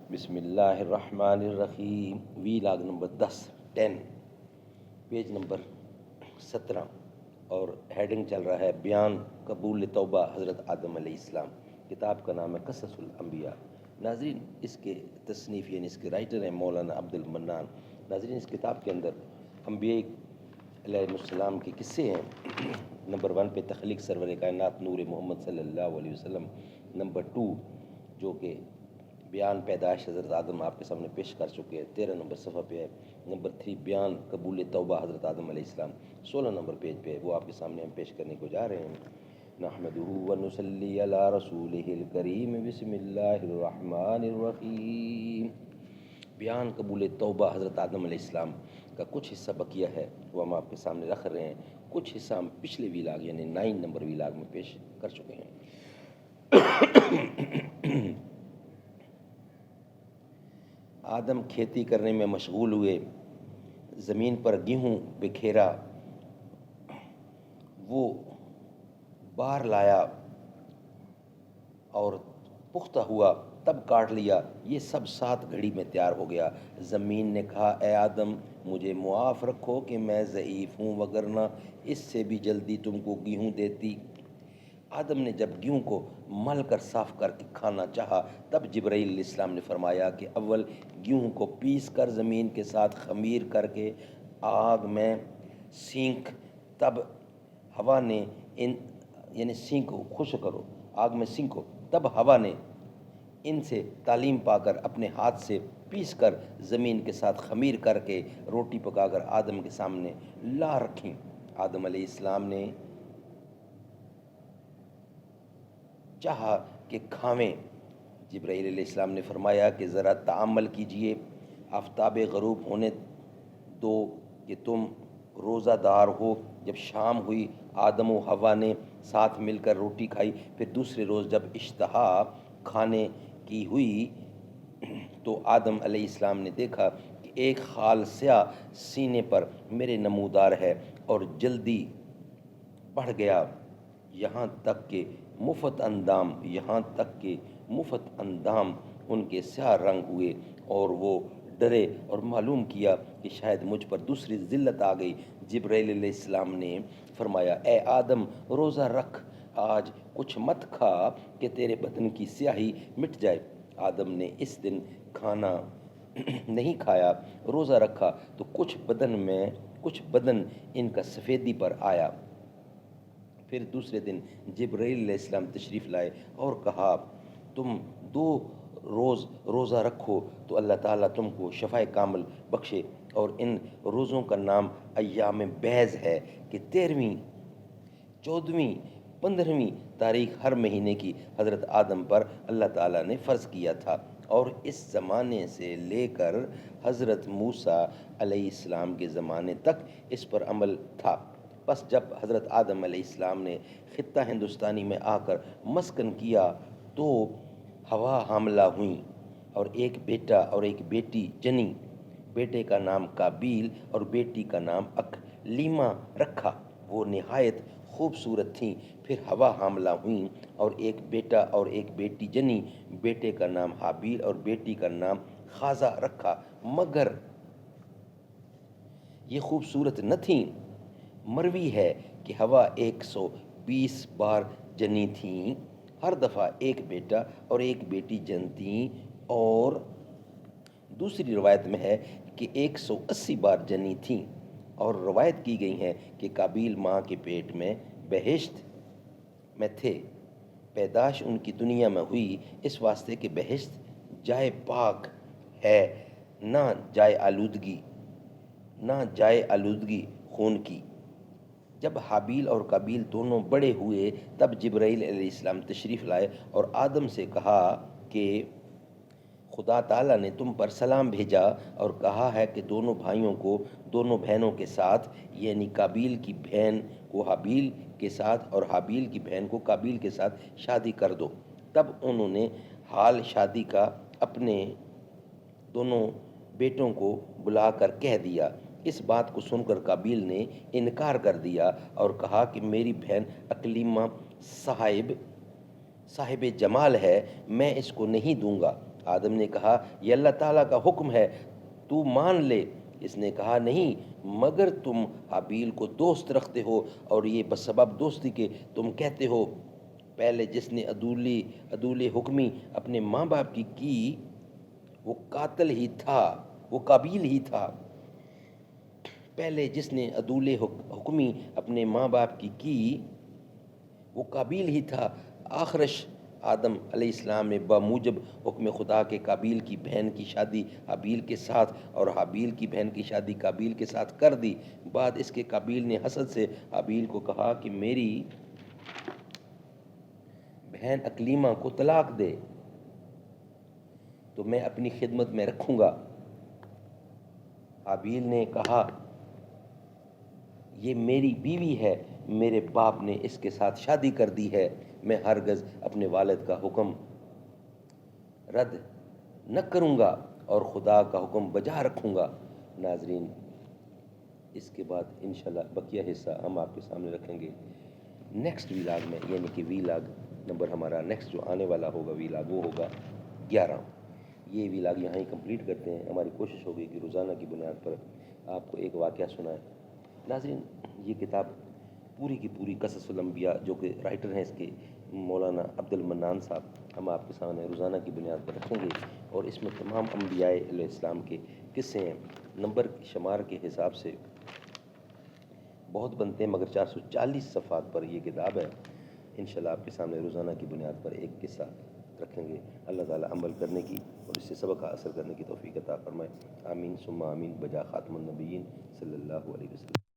بسم اللہ الرحمن الرحیم، وی لاگ نمبر 10 پیج نمبر 17 اور ہیڈنگ چل رہا ہے بیان قبول توبہ حضرت آدم علیہ السلام۔ کتاب کا نام ہے قصص الانبیاء۔ ناظرین، اس کے تصنیف یعنی اس کے رائٹر ہیں مولانا عبد المنان۔ ناظرین، اس کتاب کے اندر انبیاء علیہ السلام کے قصے ہیں۔ نمبر 1 پہ تخلیق سرور کائنات نور محمد صلی اللہ علیہ وسلم۔ نمبر 2 جو کہ بیان پیدائش حضرت آدم آپ کے سامنے پیش کر چکے ہیں، 13 نمبر صفحہ پہ ہے۔ نمبر 3 بیان قبول توبہ حضرت آدم علیہ السلام، 16 نمبر پیج پہ ہے، وہ آپ کے سامنے ہم پیش کرنے کو جا رہے ہیں۔ نحمدہ ونصلی علی رسولہ الکریم، بسم اللہ الرحمن الرحیم۔ بیان قبول توبہ حضرت آدم علیہ السلام کا کچھ حصہ بقیہ ہے، وہ ہم آپ کے سامنے رکھ رہے ہیں۔ کچھ حصہ ہم پچھلے ویلاگ یعنی 9 نمبر ویلاگ میں پیش کر چکے ہیں۔ آدم کھیتی کرنے میں مشغول ہوئے، زمین پر گیہوں بکھیرا، وہ بار لایا اور پختہ ہوا، تب کاٹ لیا، یہ سب 7 گھڑی میں تیار ہو گیا۔ زمین نے کہا، اے آدم مجھے معاف رکھو کہ میں ضعیف ہوں، وگرنہ اس سے بھی جلدی تم کو گیہوں دیتی۔ آدم نے جب گیہوں کو مل کر صاف کر کے کھانا چاہا، تب جبرائیل علیہ السلام نے فرمایا کہ اول گیہوں کو پیس کر زمین کے ساتھ خمیر کر کے آگ میں سینک، تب ہوا نے یعنی سینکو، خشک کرو، آگ میں سینکو، تب ہوا نے ان سے تعلیم پا کر اپنے ہاتھ سے پیس کر زمین کے ساتھ خمیر کر کے روٹی پکا کر آدم کے سامنے لا رکھیں۔ آدم علیہ السلام نے چاہا کہ کھاویں۔ جبرائیل علیہ السلام نے فرمایا کہ ذرا تأمل کیجئے، آفتاب غروب ہونے دو کہ تم روزہ دار ہو۔ جب شام ہوئی، آدم و حوا نے ساتھ مل کر روٹی کھائی۔ پھر دوسرے روز جب اشتہا کھانے کی ہوئی تو آدم علیہ السلام نے دیکھا کہ ایک خال سیاہ سینے پر میرے نمودار ہے اور جلدی بڑھ گیا، یہاں تک کہ مفت اندام ان کے سیاہ رنگ ہوئے، اور وہ ڈرے اور معلوم کیا کہ شاید مجھ پر دوسری ذلت آ گئی۔ جبرائیل علیہ السلام نے فرمایا، اے آدم روزہ رکھ، آج کچھ مت کھا کہ تیرے بدن کی سیاہی مٹ جائے۔ آدم نے اس دن کھانا نہیں کھایا، روزہ رکھا تو کچھ بدن ان کا سفیدی پر آیا۔ پھر دوسرے دن جبرائیل علیہ السلام تشریف لائے اور کہا، تم 2 روز روزہ رکھو تو اللہ تعالیٰ تم کو شفائے کامل بخشے، اور ان روزوں کا نام ایام بیض ہے کہ 13ویں، 14ویں، 15ویں تاریخ ہر مہینے کی حضرت آدم پر اللہ تعالیٰ نے فرض کیا تھا، اور اس زمانے سے لے کر حضرت موسیٰ علیہ السلام کے زمانے تک اس پر عمل تھا۔ بس جب حضرت آدم علیہ السلام نے خطہ ہندوستانی میں آ کر مسکن کیا تو حوا حاملہ ہوئیں اور ایک بیٹا اور ایک بیٹی جنی۔ بیٹے کا نام قابیل اور بیٹی کا نام اکلیمہ رکھا، وہ نہایت خوبصورت تھیں۔ پھر حوا حاملہ ہوئیں اور ایک بیٹا اور ایک بیٹی جنی، بیٹے کا نام حابیل اور بیٹی کا نام خازہ رکھا، مگر یہ خوبصورت نہ تھیں۔ مروی ہے کہ حوا 120 بار جنی تھیں، ہر دفعہ ایک بیٹا اور ایک بیٹی جنتیں، اور دوسری روایت میں ہے کہ 180 بار جنی تھیں، اور روایت کی گئی ہے کہ قابیل ماں کے پیٹ میں بہشت میں تھے۔ پیدائش ان کی دنیا میں ہوئی اس واسطے کہ بہشت جائے پاک ہے، نہ جائے آلودگی خون کی۔ جب حابیل اور قابیل دونوں بڑے ہوئے تب جبرائیل علیہ السلام تشریف لائے اور آدم سے کہا کہ خدا تعالیٰ نے تم پر سلام بھیجا اور کہا ہے کہ دونوں بھائیوں کو دونوں بہنوں کے ساتھ، یعنی قابیل کی بہن کو حابیل کے ساتھ اور حابیل کی بہن کو قابیل کے ساتھ شادی کر دو۔ تب انہوں نے حال شادی کا اپنے دونوں بیٹوں کو بلا کر کہہ دیا۔ اس بات کو سن کر قابیل نے انکار کر دیا اور کہا کہ میری بہن اکلیمہ صاحب جمال ہے، میں اس کو نہیں دوں گا۔ آدم نے کہا یہ اللہ تعالیٰ کا حکم ہے، تو مان لے۔ اس نے کہا نہیں، مگر تم حابیل کو دوست رکھتے ہو، اور یہ بسبب دوستی کے تم کہتے ہو پہلے جس نے عدول حکمی اپنے ماں باپ کی وہ قاتل ہی تھا، وہ قابیل ہی تھا۔ پہلے جس نے عدول حکمی اپنے ماں باپ کی وہ قابیل ہی تھا۔ آخرش آدم علیہ السلام نے بموجب حکم خدا کے قابیل کی بہن کی شادی حابیل کے ساتھ اور حابیل کی بہن کی شادی قابیل کے ساتھ کر دی۔ بعد اس کے قابیل نے حسد سے حابیل کو کہا کہ میری بہن اکلیمہ کو طلاق دے تو میں اپنی خدمت میں رکھوں گا۔ حابیل نے کہا یہ میری بیوی ہے، میرے باپ نے اس کے ساتھ شادی کر دی ہے، میں ہرگز اپنے والد کا حکم رد نہ کروں گا اور خدا کا حکم بجا رکھوں گا۔ ناظرین، اس کے بعد انشاءاللہ بقیہ حصہ ہم آپ کے سامنے رکھیں گے نیکسٹ ویلاگ میں، یعنی کہ ویلاگ نمبر ہمارا نیکسٹ جو آنے والا ہوگا ویلاگ وہ ہوگا 11۔ یہ ویلاگ یہاں ہی کمپلیٹ کرتے ہیں۔ ہماری کوشش ہوگی کہ روزانہ کی بنیاد پر آپ کو ایک واقعہ سنائیں۔ ناظرین، یہ کتاب پوری کی پوری قصص الانبیاء جو کہ رائٹر ہیں اس کے مولانا عبد المنان صاحب، ہم آپ کے سامنے روزانہ کی بنیاد پر رکھیں گے، اور اس میں تمام انبیاء علیہ السلام کے قصے ہیں۔ نمبر شمار کے حساب سے بہت بنتے ہیں، مگر 440 صفحات پر یہ کتاب ہے۔ انشاءاللہ آپ کے سامنے روزانہ کی بنیاد پر ایک قصہ رکھیں گے۔ اللہ تعالیٰ عمل کرنے کی اور اس سے سبق حاصل کرنے کی توفیق عطا فرمائے۔ آمین ثم آمین بجا خاتم النبیین صلی اللہ علیہ وسلم۔